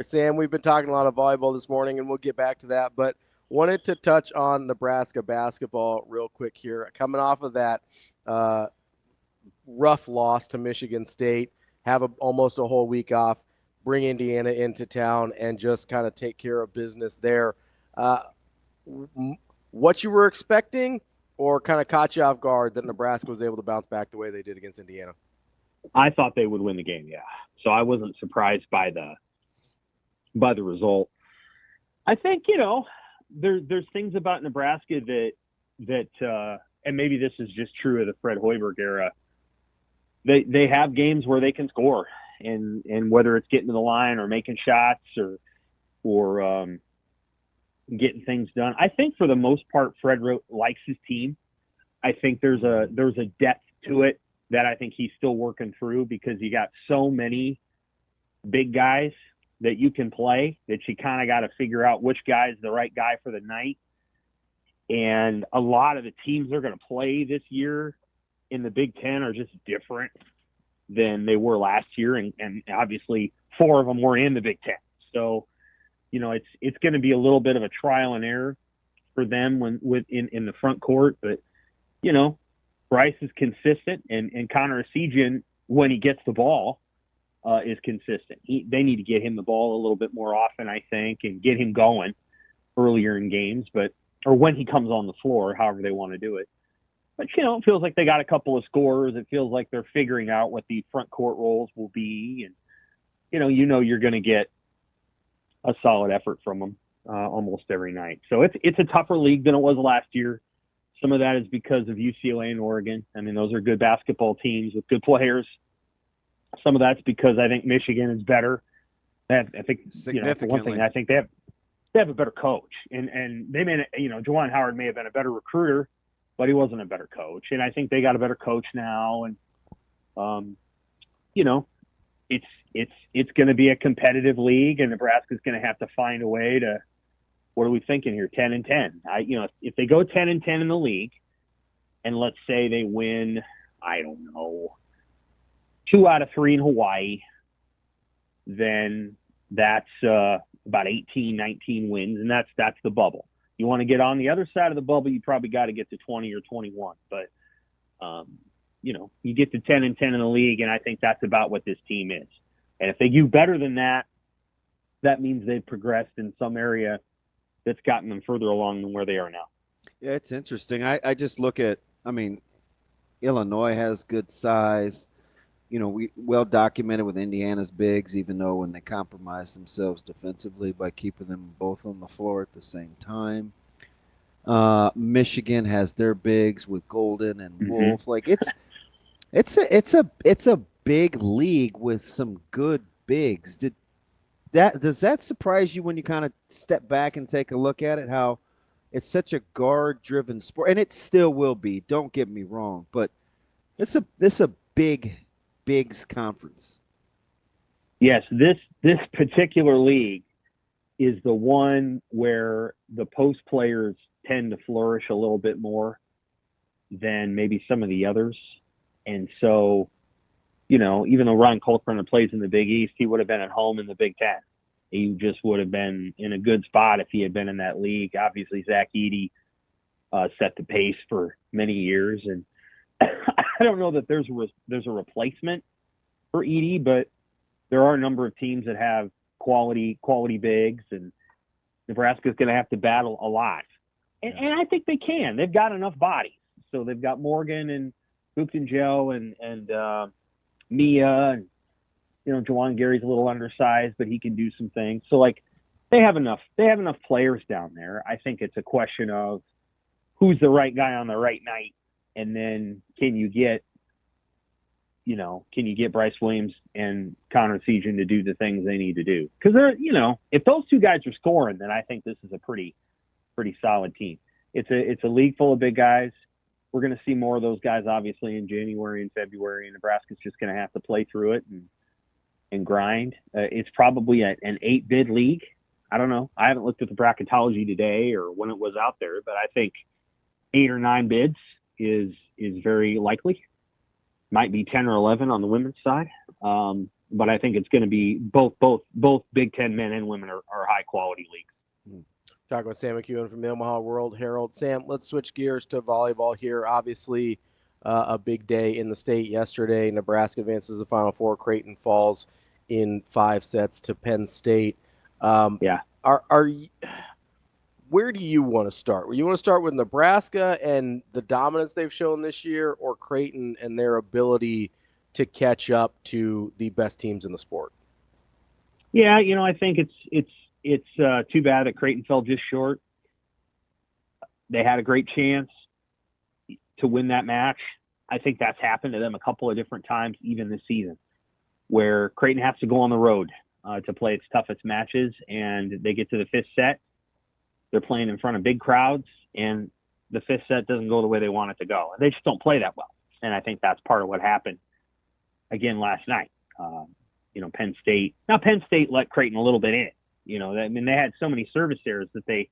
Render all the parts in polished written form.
Sam, we've been talking a lot of volleyball this morning, and we'll get back to that, but wanted to touch on Nebraska basketball real quick here. Coming off of that rough loss to Michigan State, have almost a whole week off, bring Indiana into town, and just kind of take care of business there. Uh, what you were expecting, or kind of caught you off guard that Nebraska was able to bounce back the way they did against Indiana? I thought they would win the game, yeah. So I wasn't surprised by the result. I think, there's things about Nebraska that and maybe this is just true of the Fred Hoiberg era. They have games where they can score, and whether it's getting to the line or making shots or getting things done. I think for the most part, Fred likes his team. I think there's a depth to it that I think he's still working through, because you got so many big guys that you can play that you kind of got to figure out which guy is the right guy for the night. And a lot of the teams they're going to play this year in the Big Ten are just different than they were last year. And obviously 4 of them were in the Big Ten. So, it's going to be a little bit of a trial and error for them in the front court. But, Brice is consistent, and Connor Esigian, when he gets the ball, is consistent. They need to get him the ball a little bit more often, I think, and get him going earlier in games, or when he comes on the floor, however they want to do it. But, it feels like they got a couple of scorers. It feels like they're figuring out what the front court roles will be. And, you're going to get a solid effort from them almost every night. So it's a tougher league than it was last year. Some of that is because of UCLA and Oregon. I mean, those are good basketball teams with good players. Some of that's because I think Michigan is better. I think, for one thing, I think they have a better coach. And they may, Juwan Howard may have been a better recruiter, but he wasn't a better coach. And I think they got a better coach now. And, it's going to be a competitive league, and Nebraska's going to have to find a way to, what are we thinking here? 10-10. If they go 10-10 in the league, and let's say they win, I don't know, 2 out of 3 in Hawaii, then that's about 18, 19 wins, and that's the bubble. You want to get on the other side of the bubble, you probably got to get to 20 or 21. But, you get to 10-10 in the league, and I think that's about what this team is. And if they do better than that, that means they've progressed in some area that's gotten them further along than where they are now. Yeah, it's interesting. I just look at, Illinois has good size. We well documented with Indiana's bigs, even though when they compromise themselves defensively by keeping them both on the floor at the same time. Michigan has their bigs with Golden and Wolf. Like it's a big league with some good bigs. Does that surprise you when you kind of step back and take a look at it? How it's such a guard-driven sport, and it still will be. Don't get me wrong, but it's a big bigs conference. Yes, this particular league is the one where the post players tend to flourish a little bit more than maybe some of the others. And so, even though Ron Coltrane plays in the Big East, he would have been at home in the Big Ten. He just would have been in a good spot if he had been in that league. Obviously, Zach Edey set the pace for many years. And I don't know that there's a replacement for Edey, but there are a number of teams that have quality bigs, and Nebraska's going to have to battle a lot. And I think they can. They've got enough bodies. So they've got Morgan and Book and Joe and Mia, and Juwan Gary's a little undersized, but he can do some things. So they have enough players down there. I think it's a question of who's the right guy on the right night, and then can you get Brice Williams and Connor Esigian to do the things they need to do? Because if those 2 guys are scoring, then I think this is a pretty solid team. It's a league full of big guys. We're going to see more of those guys, obviously, in January and February, and Nebraska's just going to have to play through it and grind. It's probably an 8-bid league. I don't know. I haven't looked at the bracketology today or when it was out there, but I think 8 or 9 bids is very likely. Might be 10 or 11 on the women's side. but I think it's going to be both Big Ten men and women are high quality leagues. Talking with Sam McKewon from the Omaha World Herald. Sam, let's switch gears to volleyball here. Obviously, a big day in the state yesterday. Nebraska advances to the Final Four. Creighton falls in 5 sets to Penn State. Where do you want to start? You want to start with Nebraska and the dominance they've shown this year, or Creighton and their ability to catch up to the best teams in the sport? Yeah, I think it's too bad that Creighton fell just short. They had a great chance to win that match. I think that's happened to them a couple of different times, even this season, where Creighton has to go on the road to play its toughest matches, and they get to the 5th set. They're playing in front of big crowds, and the 5th set doesn't go the way they want it to go. They just don't play that well, and I think that's part of what happened again last night. Penn State let Creighton a little bit in. They had so many service errors that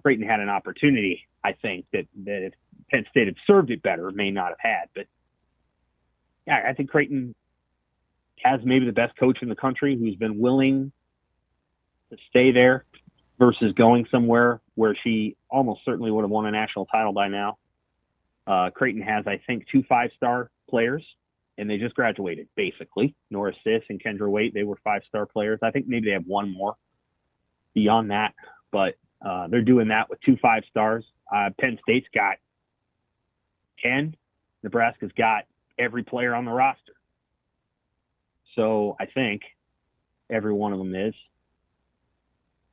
Creighton had an opportunity, I think, that if Penn State had served it better, may not have had. But, yeah, I think Creighton has maybe the best coach in the country who's been willing to stay there versus going somewhere where she almost certainly would have won a national title by now. Creighton has, I think, 2 5-star players, and they just graduated, basically. Nora Sis and Kendra Waite, they were 5-star players. I think maybe they have one more beyond that, but they're doing that with 2 5-stars. Penn State's got 10. Nebraska's got every player on the roster. So I think every one of them is.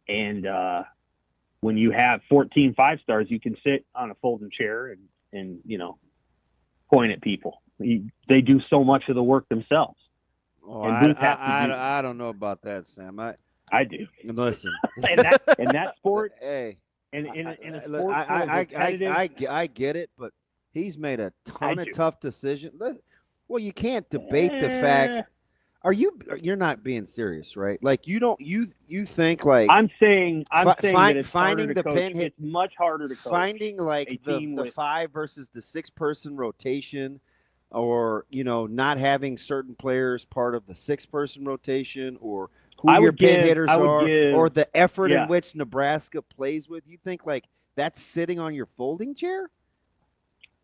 And when you have 14 5-stars, you can sit on a folding chair and point at people. They do so much of the work themselves. Oh, I don't know about that, Sam. I do. Listen, in that sport, hey, in a sport, I get it, but he's made a ton of tough decisions. Well, you can't debate the fact. You're not being serious, right? Like you think like I'm saying that it's finding harder to the coach. pin hit. It's much harder to coach. Finding like the 5 versus the 6-person rotation, or not having certain players part of the 6-person rotation, or who your pin hitters are, or the effort in which Nebraska plays with. You think like that's sitting on your folding chair?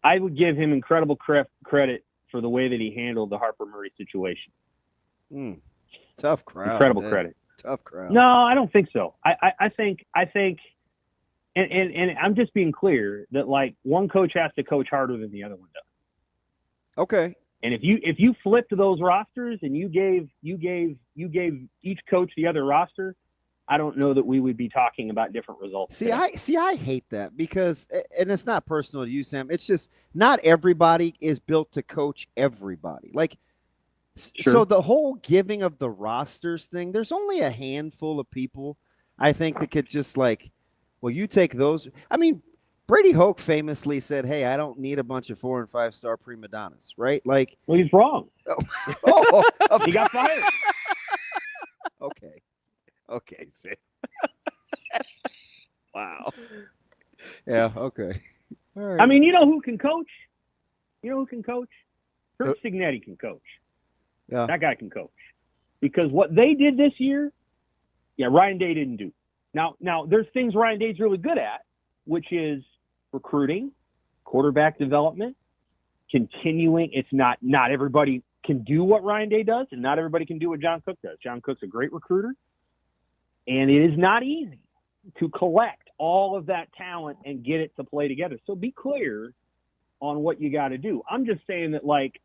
I would give him incredible credit for the way that he handled the Harper Murray situation. Tough crowd. Incredible credit. Tough crowd. No, I don't think so. I think, and I'm just being clear that like one coach has to coach harder than the other one does. Okay. And if you flipped those rosters and you gave each coach the other roster, I don't know that we would be talking about different results. I hate that because, and it's not personal to you, Sam. It's just not everybody is built to coach everybody. Like. Sure. So the whole giving of the rosters thing, there's only a handful of people, I think, that could just like, well, you take those. I mean, Brady Hoke famously said, hey, I don't need a bunch of 4- and 5-star prima donnas, right? Like, well, he's wrong. He got fired. Okay, Sam. Wow. Yeah, okay. All right. I mean, you know who can coach? Kurt Signetti can coach. Yeah. That guy can coach. Because what they did this year, Ryan Day didn't do. Now there's things Ryan Day's really good at, which is recruiting, quarterback development, continuing. It's not everybody can do what Ryan Day does, and not everybody can do what John Cook does. John Cook's a great recruiter, and it is not easy to collect all of that talent and get it to play together. So be clear on what you got to do. I'm just saying that, like,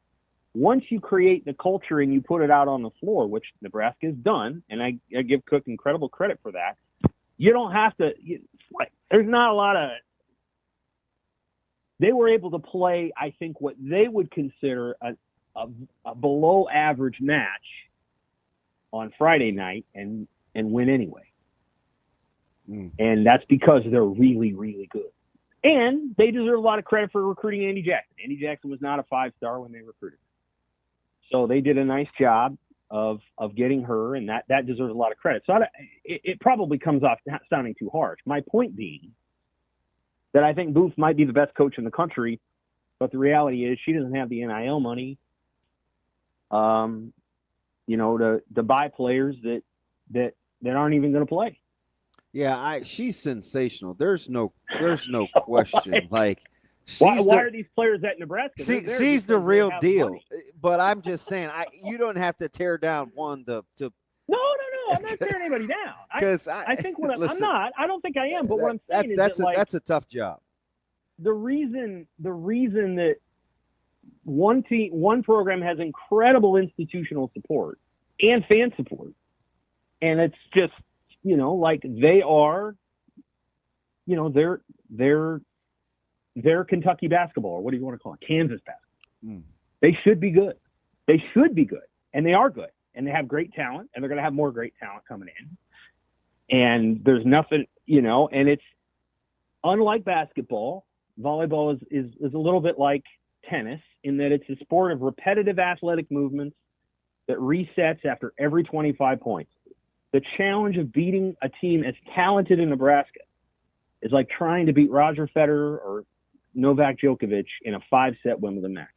once you create the culture and you put it out on the floor, which Nebraska has done, and I give Cook incredible credit for that, you don't have to there's not a lot of – they were able to play, I think, what they would consider a below-average match on Friday night and win anyway. And that's because they're really, really good. And they deserve a lot of credit for recruiting Andy Jackson. Andy Jackson was not a 5-star when they recruited him. So they did a nice job of getting her, and that deserves a lot of credit. So it probably comes off sounding too harsh. My point being that I think Booth might be the best coach in the country, but the reality is she doesn't have the NIL money. to buy players that aren't even going to play. Yeah, she's sensational. There's no question. Like, why are these players at Nebraska? She's the real deal. Money. But I'm just saying, you don't have to tear down one to. No. I'm not tearing anybody down. Because I think I'm not. I don't think I am. But what I'm saying is that's a tough job. The reason that one program has incredible institutional support and fan support, and it's just like they are, they're Kentucky basketball, or what do you want to call it, Kansas basketball. They should be good. They should be good, and they are good, and they have great talent, and they're going to have more great talent coming in. And there's nothing, and it's unlike basketball. Volleyball is a little bit like tennis in that it's a sport of repetitive athletic movements that resets after every 25 points. The challenge of beating a team as talented in Nebraska is like trying to beat Roger Federer or Novak Djokovic in a 5-set Wimbledon match.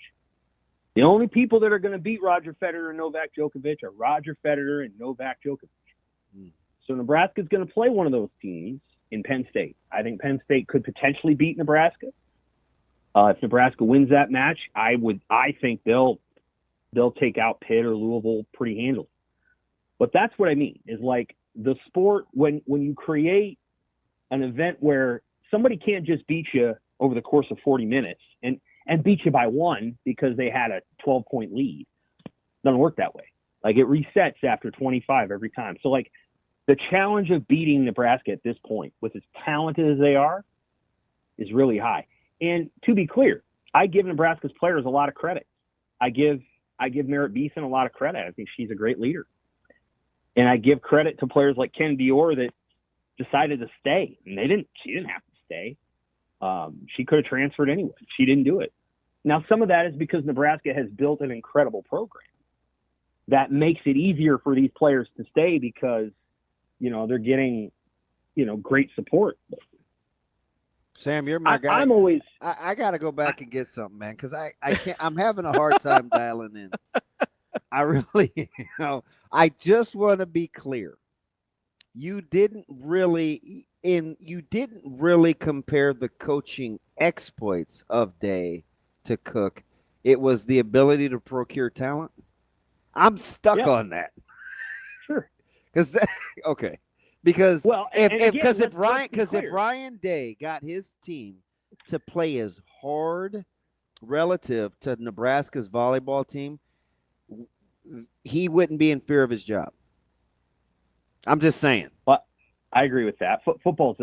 The only people that are going to beat Roger Federer and Novak Djokovic are Roger Federer and Novak Djokovic. So Nebraska's going to play one of those teams in Penn State. I think Penn State could potentially beat Nebraska. If Nebraska wins that match, I think they'll take out Pitt or Louisville pretty handily. But that's what I mean, is like the sport, when you create an event where somebody can't just beat you over the course of 40 minutes and beat you by one because they had a 12-point lead. It doesn't work that way. Like, it resets after 25 every time. So, like, the challenge of beating Nebraska at this point, with as talented as they are, is really high. And to be clear, I give Nebraska's players a lot of credit. I give Merritt Beeson a lot of credit. I think she's a great leader. And I give credit to players like Ken Dior that decided to stay. And she didn't have to stay. She could have transferred anyway. She didn't do it. Now, some of that is because Nebraska has built an incredible program that makes it easier for these players to stay because, they're getting, great support. Sam, you're my guy. I'm always. I got to go back and get something, man, because I can't. I'm having a hard time dialing in. I really, I just want to be clear. You didn't really compare the coaching exploits of Day to Cook. It was the ability to procure talent. I'm stuck on that. Sure. Because if Ryan Day got his team to play as hard relative to Nebraska's volleyball team, he wouldn't be in fear of his job. I'm just saying. Well, I agree with that. Football's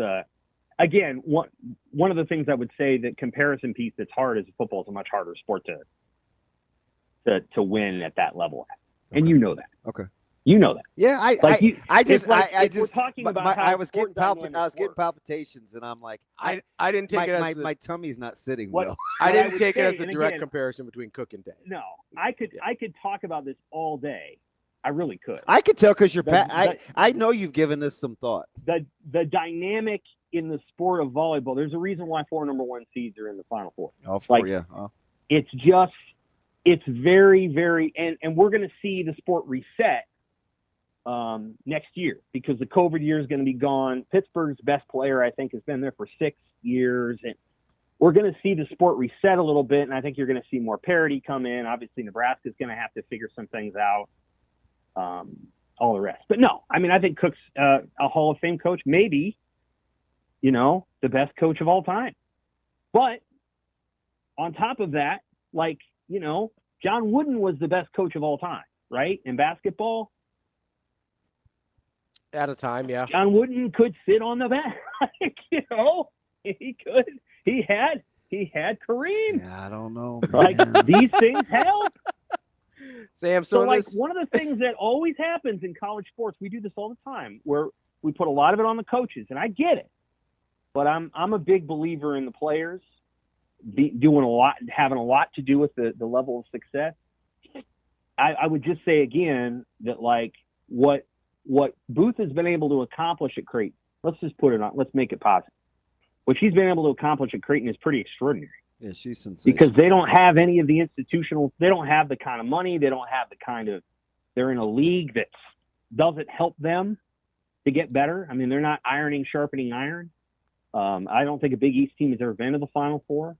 again one of the things I would say, that comparison piece that's hard is football's a much harder sport to win at that level at. And Okay. you know that. Okay. You know that. Yeah, I was getting palpitations, and I'm like, I didn't take it as my tummy's not sitting What- well. I didn't would take it say, as a and direct again, comparison between Cook and Day. No, I could talk about this all day. I really could. I could tell because The- I know you've given this some thought. The dynamic in the sport of volleyball, there's a reason why 4 number 1 seeds are in the Final Four. Oh, Like, yeah. It's very, very, and we're going to see the sport reset next year because the COVID year is going to be gone. Pittsburgh's best player, I think, has been there for 6 years, and we're going to see the sport reset a little bit, and I think you're going to see more parity come in. Obviously, Nebraska's going to have to figure some things out, all the rest. But no, I mean, I think Cook's a Hall of Fame coach, maybe, the best coach of all time. But on top of that, like, John Wooden was the best coach of all time, right? In basketball. At a time, yeah. John Wooden could sit on the bench. He could. He had Kareem. Yeah, I don't know. Like, these things help. Sam, So like, one of the things that always happens in college sports, we do this all the time, where we put a lot of it on the coaches, and I get it. But I'm a big believer in the players doing a lot, having a lot to do with the level of success. I would just say again that, like, what Booth has been able to accomplish at Creighton, let's make it positive. What she's been able to accomplish at Creighton is pretty extraordinary. Yeah, she's sensational. Because they don't have any of the institutional, they don't have the kind of money, they don't have the kind of They're in a league that doesn't help them to get better. I mean, they're not sharpening iron. I don't think a Big East team has ever been to the Final Four.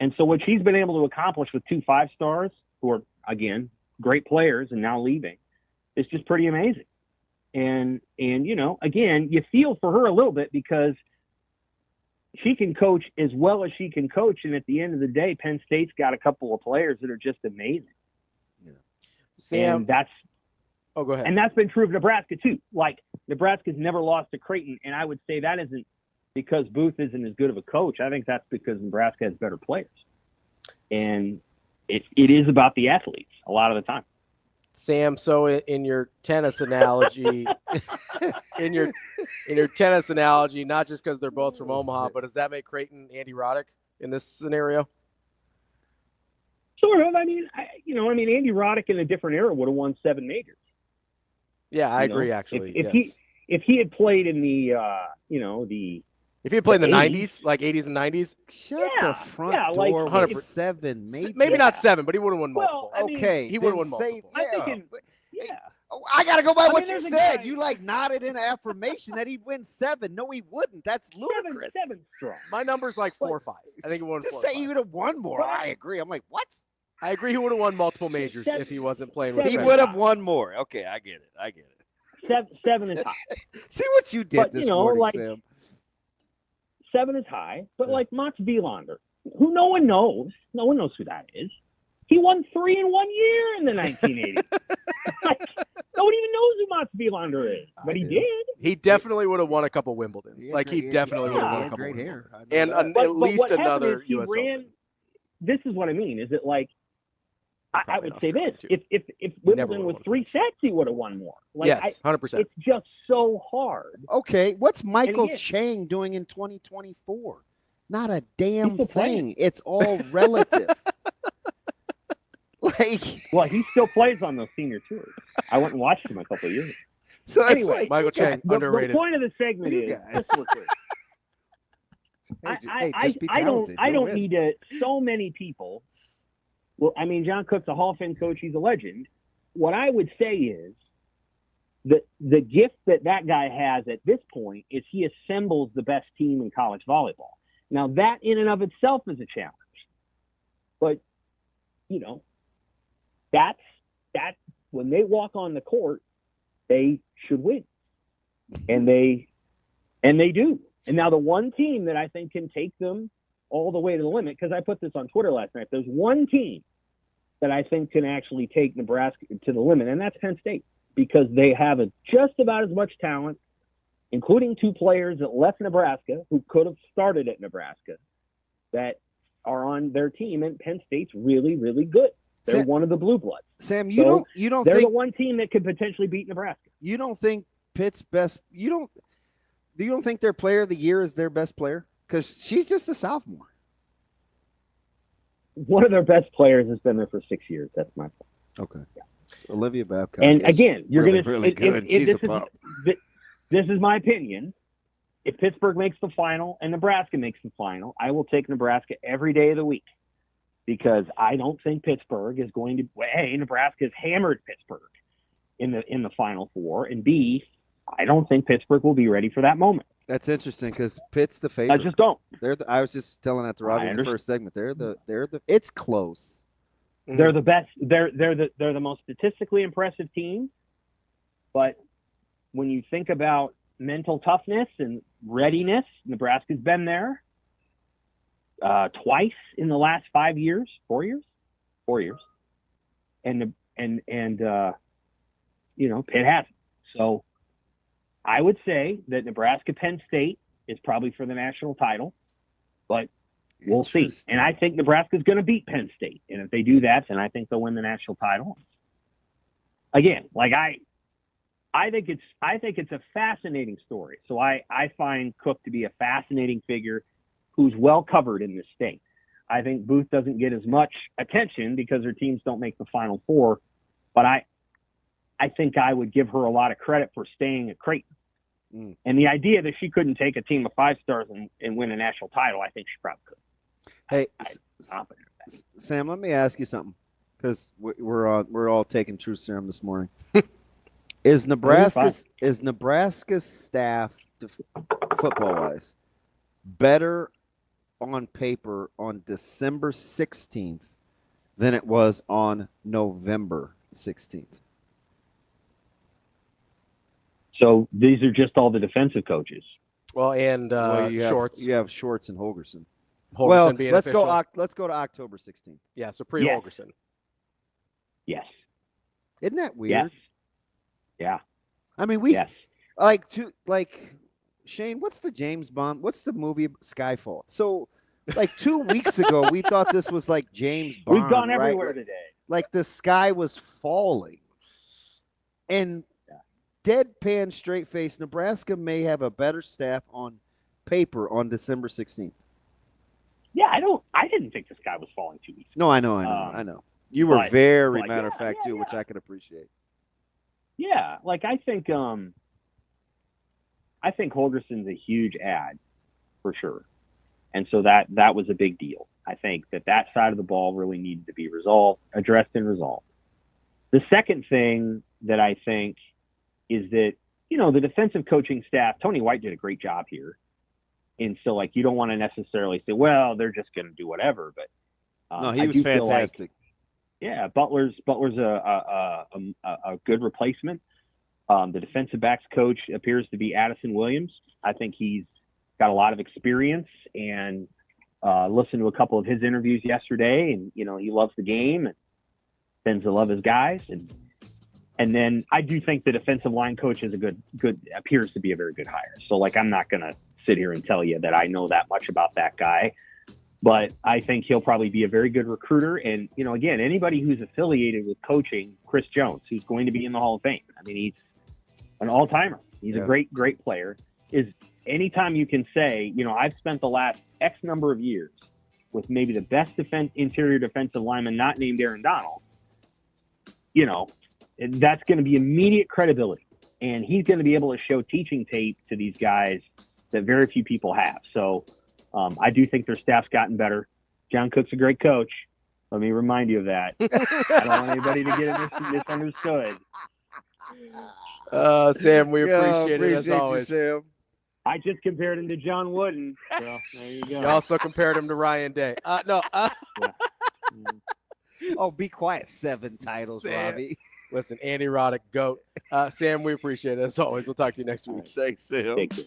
And so what she's been able to accomplish with 2 5-stars who are, again, great players and now leaving, is just pretty amazing. And you know, again, you feel for her a little bit because she can coach as well as she can coach. And at the end of the day, Penn State's got a couple of players that are just amazing. Yeah. Sam, and that's – go ahead. And that's been true of Nebraska too. Like, Nebraska's never lost to Creighton, and I would say that isn't because Booth isn't as good of a coach. I think that's because Nebraska has better players. And it is about the athletes a lot of the time. Sam, so in your tennis analogy, not just because they're both from Omaha, but does that make Creighton Andy Roddick in this scenario? Sort of. I mean, Andy Roddick in a different era would have won 7 majors. Yeah, I agree. Actually, if he had played in the if he had played in the 90s, like 80s and 90s, shut the front door with 7 majors. Maybe not 7, but he would have won multiple. Well, okay, he would have won multiple. I got to go by what you said. You nodded in affirmation that he'd win 7. No, he wouldn't. That's ludicrous. 7 strong. My number's like 4 or 5. I think he won. Just say he would have won more. I agree. I'm like, what? I agree. He would have won multiple majors if he wasn't playing with. He would have won more. Okay, I get it. 7 is high. See what you did this morning, Sam. 7 is high, but like Mats Wilander, who no one knows who that is. He won 3 in 1 year in the 1980s. No one even knows who Mats Wilander is, but he did. He definitely would have won a couple Wimbledons. He definitely would have won a couple. Great hair, and at least another U.S. Open. This is what I mean. Is it like? I would say this: if Wimbledon was 3 sets, he would have won more. Yes, 100%. It's just so hard. Okay, what's Michael Chang doing in 2024? Not a damn thing. It's all relative. Well, he still plays on those senior tours. I went and watched him a couple of years ago. So anyway, Michael Chang, underrated. The point of the segment is just real quick. I don't need so many people. Well, I mean, John Cook's a Hall of Fame coach. He's a legend. What I would say is that the gift that guy has at this point is he assembles the best team in college volleyball. Now, that in and of itself is a challenge. But, that's when they walk on the court, they should win. And they do. And now the one team that I think can take them all the way to the limit, because I put this on Twitter last night, there's one team that I think can actually take Nebraska to the limit, and that's Penn State, because they have just about as much talent, including 2 players that left Nebraska who could have started at Nebraska that are on their team, and Penn State's really, really good. They're one of the blue bloods. Sam, you don't they're think the one team that could potentially beat Nebraska. You don't think Pitt's best? You don't think their player of the year is their best player? Because she's just a sophomore. One of their best players has been there for 6 years. That's my point. Okay. Yeah. So Olivia Babcock. And again, you're going to really good. She's a pop. This is my opinion. If Pittsburgh makes the final and Nebraska makes the final, I will take Nebraska every day of the week, because I don't think Pittsburgh is going to. A, Nebraska has hammered Pittsburgh in the Final Four, and B, I don't think Pittsburgh will be ready for that moment. That's interesting because Pitt's the favorite. I just don't. I was just telling that to Robbie in the first segment. It's close. They're the best. They're the most statistically impressive team. But when you think about mental toughness and readiness, Nebraska's been there twice in the last 4 years, and Pitt hasn't. So I would say that Nebraska Penn State is probably for the national title, but we'll see. And I think Nebraska's going to beat Penn State, and if they do that, then I think they'll win the national title. Again, I think it's a fascinating story. So I find Cook to be a fascinating figure who's well covered in this state. I think Booth doesn't get as much attention because her teams don't make the Final Four, but I think I would give her a lot of credit for staying at Creighton. And the idea that she couldn't take a team of 5-stars and win a national title, I think she probably could. Hey, Sam, let me ask you something. because we're all taking truth serum this morning. Is Nebraska's staff, football wise, better on paper on December 16th than it was on November 16th? So these are just all the defensive coaches. Well, and Shorts. You have Shorts and Holgerson. Holgerson being official. Let's go to October 16th. Yeah, so pre-Holgerson. Yes. Isn't that weird? Yes. Yeah. I mean, Shane, what's the James Bond? What's the movie Skyfall? So, 2 weeks ago, we thought this was like James Bond. We've gone everywhere right? today. Like the sky was falling. And deadpan, straight face, Nebraska may have a better staff on paper on December 16th. Yeah, I didn't think the sky was falling 2 weeks ago. No, I know. You were very matter of fact too, which I could appreciate. Yeah, I think Holgerson's a huge ad for sure, and so that was a big deal. I think that side of the ball really needed to be addressed and resolved. The second thing that I think is that the defensive coaching staff, Tony White did a great job here. And so, you don't want to necessarily say, well, they're just going to do whatever. But no, he was fantastic. Butler's a good replacement. The defensive backs coach appears to be Addison Williams. I think he's got a lot of experience, and listened to a couple of his interviews yesterday. And he loves the game and tends to love his guys. And then I do think the defensive line coach is appears to be a very good hire. So I'm not going to sit here and tell you that I know that much about that guy, but I think he'll probably be a very good recruiter. And, again, anybody who's affiliated with coaching, Chris Jones, who's going to be in the Hall of Fame. I mean, he's an all-timer. He's a great, great player. Is anytime you can say, I've spent the last X number of years with maybe the best interior defensive lineman not named Aaron Donald, that's going to be immediate credibility. And he's going to be able to show teaching tape to these guys that very few people have. So I do think their staff's gotten better. John Cook's a great coach. Let me remind you of that. I don't want anybody to get misunderstood. Sam, we appreciate it as always. You, Sam. I just compared him to John Wooden. So there you go. You also compared him to Ryan Day. No. Oh, be quiet. 7 titles, Sam. Robbie. Listen, Andy Roddick, GOAT. Sam, we appreciate it as always. We'll talk to you next week. Thanks, Sam. Thank you.